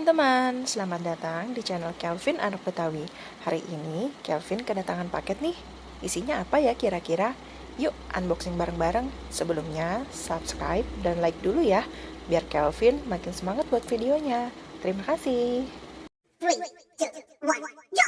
teman-teman, selamat datang di channel Kelvin Anak Betawi. Hari ini Kelvin kedatangan paket nih. Isinya apa ya kira-kira? Yuk unboxing bareng-bareng. Sebelumnya subscribe dan like dulu ya, biar Kelvin makin semangat buat videonya. Terima kasih. 3, 2, 1, go!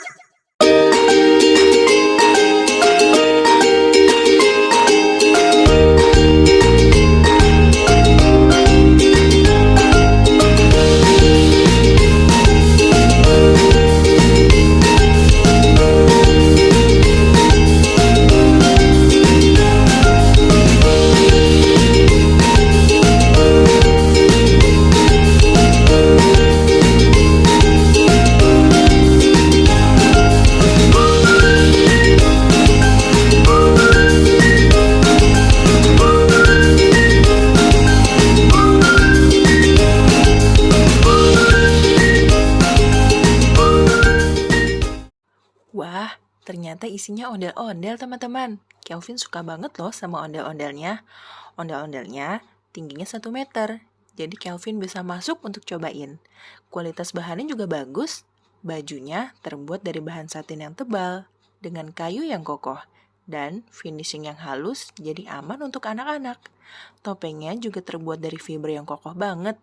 Wah, ternyata isinya ondel-ondel teman-teman. Kelvin suka banget loh sama ondel-ondelnya. Ondel-ondelnya tingginya 1 meter. Jadi Kelvin bisa masuk untuk cobain. Kualitas bahannya juga bagus. Bajunya terbuat dari bahan satin yang tebal, dengan kayu yang kokoh, dan finishing yang halus jadi aman untuk anak-anak. Topengnya juga terbuat dari fiber yang kokoh banget.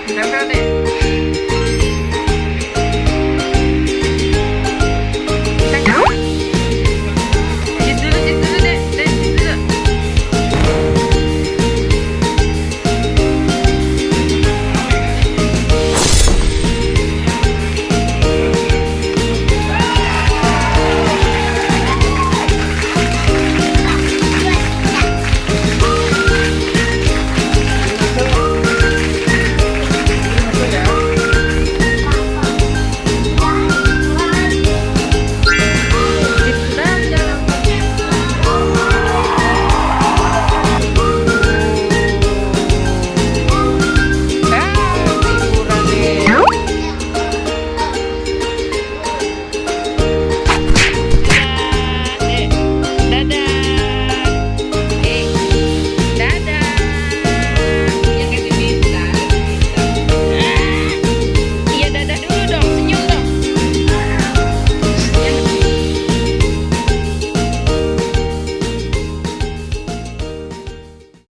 Nempel deh.